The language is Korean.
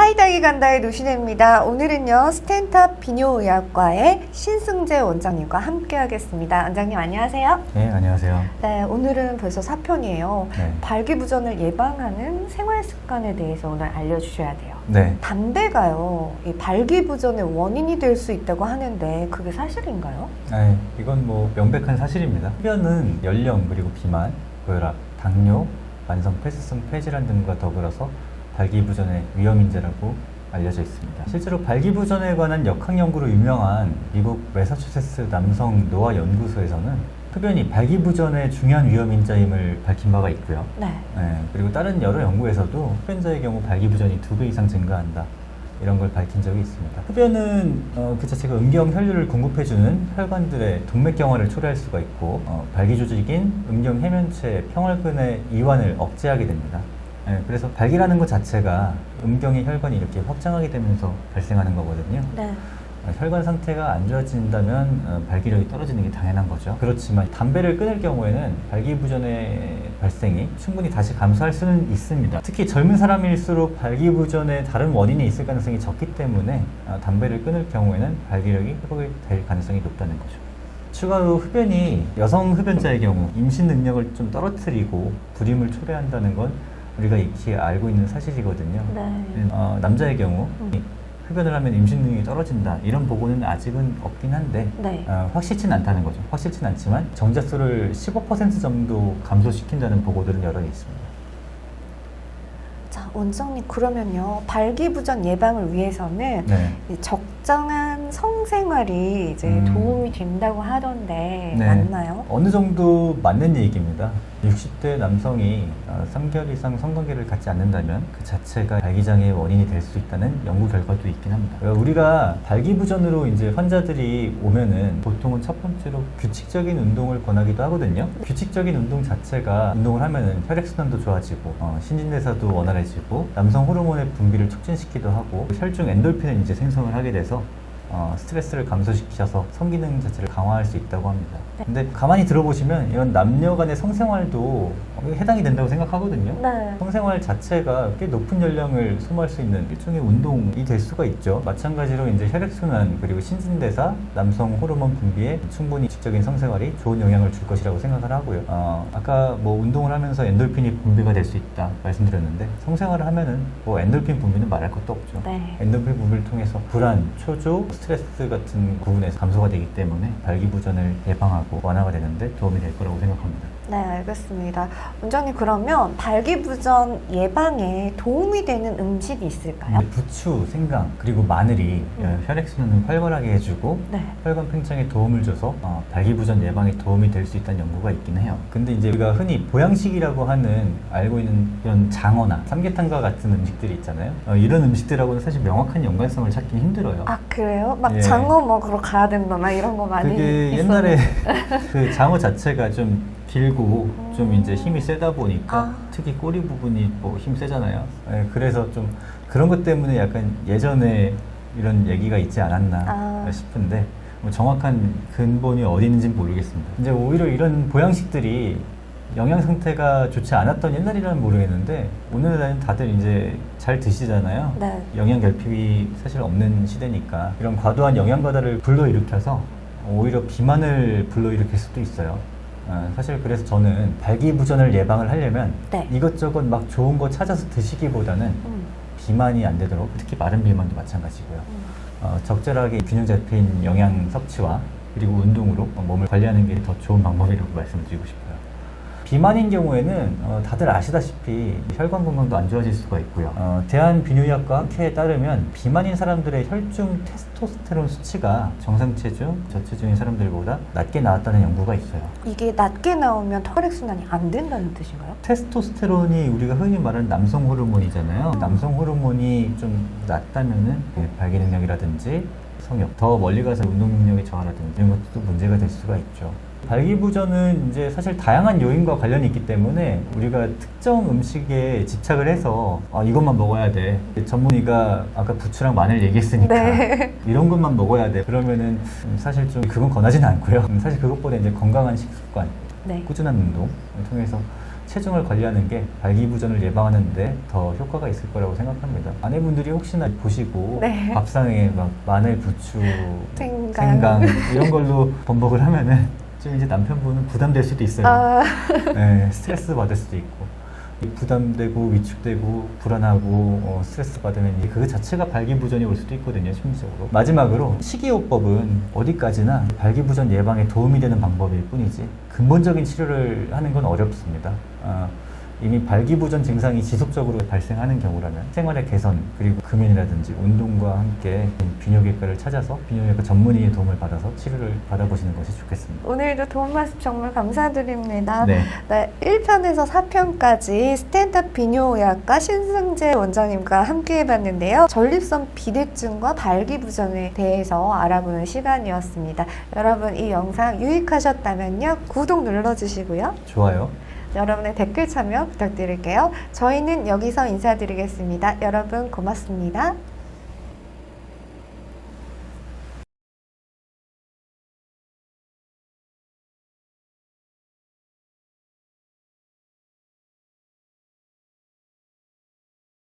하이다이 간다의 노신혜입니다. 오늘은요 스탠탑 비뇨의학과의 신승재 원장님과 함께 하겠습니다. 원장님 안녕하세요. 네, 안녕하세요. 네, 오늘은 벌써 4편이에요. 네. 발기부전을 예방하는 생활습관에 대해서 오늘 알려주셔야 돼요. 네. 담배가요 이 발기부전의 원인이 될 수 있다고 하는데 그게 사실인가요? 네, 이건 뭐 명백한 사실입니다. 흡연은 연령 그리고 비만, 고혈압, 당뇨, 만성 폐쇄성 폐질환 등과 더불어서 발기부전의 위험인자라고 알려져 있습니다. 실제로 발기부전에 관한 역학 연구로 유명한 미국 매사추세츠 남성 노화 연구소에서는 흡연이 발기부전의 중요한 위험인자임을 밝힌 바가 있고요. 네. 그리고 다른 여러 연구에서도 흡연자의 경우 발기부전이 2배 이상 증가한다. 이런 걸 밝힌 적이 있습니다. 흡연은 그 자체가 음경 혈류를 공급해주는 혈관들의 동맥경화를 초래할 수가 있고 발기 조직인 음경 해면체 평혈근의 이완을 억제하게 됩니다. 그래서 발기라는 것 자체가 음경의 혈관이 이렇게 확장하게 되면서 발생하는 거거든요. 네. 혈관 상태가 안 좋아진다면 발기력이 떨어지는 게 당연한 거죠. 그렇지만 담배를 끊을 경우에는 발기부전의 발생이 충분히 다시 감소할 수는 있습니다. 특히 젊은 사람일수록 발기부전에 다른 원인이 있을 가능성이 적기 때문에 담배를 끊을 경우에는 발기력이 회복이 될 가능성이 높다는 거죠. 추가로 흡연이 여성 흡연자의 경우 임신 능력을 좀 떨어뜨리고 불임을 초래한다는 건 우리가 익히 알고 있는 사실이거든요. 네. 남자의 경우 흡연을 하면 임신 능력이 떨어진다 이런 보고는 아직은 없긴 한데 네. 확실치는 않다는 거죠. 확실치는 않지만 정자수를 15% 정도 감소시킨다는 보고들은 여러 개 있습니다. 자, 원장님 그러면요 발기부전 예방을 위해서는 네. 이 적정한 성생활이 이제 도움이 된다고 하던데 네. 맞나요? 어느 정도 맞는 얘기입니다. 60대 남성이 3개월 이상 성관계를 갖지 않는다면 그 자체가 발기장애의 원인이 될 수 있다는 연구 결과도 있긴 합니다. 우리가 발기부전으로 이제 환자들이 오면은 보통은 첫 번째로 규칙적인 운동을 권하기도 하거든요. 규칙적인 운동 자체가 운동을 하면은 혈액순환도 좋아지고 신진대사도 원활해지고 남성 호르몬의 분비를 촉진시키기도 하고 혈중 엔돌핀을 이제 생성을 하게 돼서 스트레스를 감소시켜서 성기능 자체를 강화할 수 있다고 합니다. 네. 근데 가만히 들어보시면 이런 남녀 간의 성생활도 해당이 된다고 생각하거든요. 네. 성생활 자체가 꽤 높은 연령을 소모할 수 있는 일종의 운동이 될 수가 있죠. 마찬가지로 이제 혈액순환 그리고 신진대사, 남성 호르몬 분비에 충분히 직접적인 성생활이 좋은 영향을 줄 것이라고 생각을 하고요. 아까 뭐 운동을 하면서 엔돌핀이 분비가 될 수 있다 말씀드렸는데 성생활을 하면은 뭐 엔돌핀 분비는 말할 것도 없죠. 네. 엔돌핀 분비를 통해서 불안, 초조, 스트레스 같은 부분에서 감소가 되기 때문에 발기부전을 예방하고 완화가 되는데 도움이 될 거라고 생각합니다. 네, 알겠습니다. 원장님 그러면 발기부전 예방에 도움이 되는 음식이 있을까요? 부추, 생강, 그리고 마늘이 혈액순환을 활발하게 해주고 네. 혈관 팽창에 도움을 줘서 발기부전 예방에 도움이 될 수 있다는 연구가 있긴 해요. 근데 이제 우리가 흔히 보양식이라고 하는 알고 있는 이런 장어나 삼계탕과 같은 음식들이 있잖아요. 이런 음식들하고는 사실 명확한 연관성을 찾기 힘들어요. 아 그래요? 막 예. 장어 먹으러 가야 된다나 이런 거 많이 그게 있었는데. 옛날에 그 장어 자체가 좀 길고 좀 이제 힘이 세다 보니까 특히 꼬리 부분이 뭐 힘 세잖아요. 그래서 좀 그런 것 때문에 약간 예전에 이런 얘기가 있지 않았나 싶은데 뭐 정확한 근본이 어디 있는지는 모르겠습니다. 이제 오히려 이런 보양식들이 영양 상태가 좋지 않았던 옛날이라면 모르겠는데 오늘날은 다들 이제 잘 드시잖아요. 네. 영양 결핍이 사실 없는 시대니까 이런 과도한 영양 과다를 불러일으켜서 오히려 비만을 불러일으킬 수도 있어요. 사실 그래서 저는 발기부전을 예방을 하려면 네. 이것저것 막 좋은 거 찾아서 드시기보다는 비만이 안 되도록 특히 마른 비만도 마찬가지고요. 적절하게 균형 잡힌 영양 섭취와 그리고 운동으로 몸을 관리하는 게 더 좋은 방법이라고 말씀을 드리고 싶어요. 비만인 경우에는 다들 아시다시피 혈관 건강도 안 좋아질 수가 있고요. 대한비뇨의학과 학회에 따르면 비만인 사람들의 혈중 테스토스테론 수치가 정상 체중, 저체중인 사람들보다 낮게 나왔다는 연구가 있어요. 이게 낮게 나오면 혈액순환이 안 된다는 뜻인가요? 테스토스테론이 우리가 흔히 말하는 남성 호르몬이잖아요. 남성 호르몬이 좀 낮다면은 발기 능력이라든지 성욕, 더 멀리 가서 운동 능력의 저하라든지 이런 것도 문제가 될 수가 있죠. 발기부전은 이제 사실 다양한 요인과 관련이 있기 때문에 우리가 특정 음식에 집착을 해서 이것만 먹어야 돼. 전문의가 아까 부추랑 마늘 얘기했으니까 네. 이런 것만 먹어야 돼. 그러면은 사실 좀 그건 권하지는 않고요. 사실 그것보다 이제 건강한 식습관, 네. 꾸준한 운동을 통해서 체중을 관리하는 게 발기부전을 예방하는 데 더 효과가 있을 거라고 생각합니다. 아내분들이 혹시나 보시고 네. 밥상에 막 마늘, 부추, 생강. 이런 걸로 번복을 하면은 좀 이제 남편분은 부담될 수도 있어요. 아, 네, 스트레스 받을 수도 있고 부담되고 위축되고 불안하고 스트레스 받으면 이제 그 자체가 발기부전이 올 수도 있거든요, 심리적으로. 마지막으로 식이요법은 어디까지나 발기부전 예방에 도움이 되는 방법일 뿐이지 근본적인 치료를 하는 건 어렵습니다. 이미 발기부전 증상이 지속적으로 발생하는 경우라면 생활의 개선 그리고 금연이라든지 운동과 함께 비뇨기과를 찾아서 비뇨기과 전문의의 도움을 받아서 치료를 받아보시는 것이 좋겠습니다. 오늘도 도움 말씀 정말 감사드립니다. 네. 네, 1편에서 4편까지 스탠탑 비뇨의학과 신승재 원장님과 함께 해봤는데요. 전립선 비대증과 발기부전에 대해서 알아보는 시간이었습니다. 여러분 이 영상 유익하셨다면요. 구독 눌러주시고요. 좋아요. 여러분의 댓글 참여 부탁드릴게요. 저희는 여기서 인사드리겠습니다. 여러분 고맙습니다.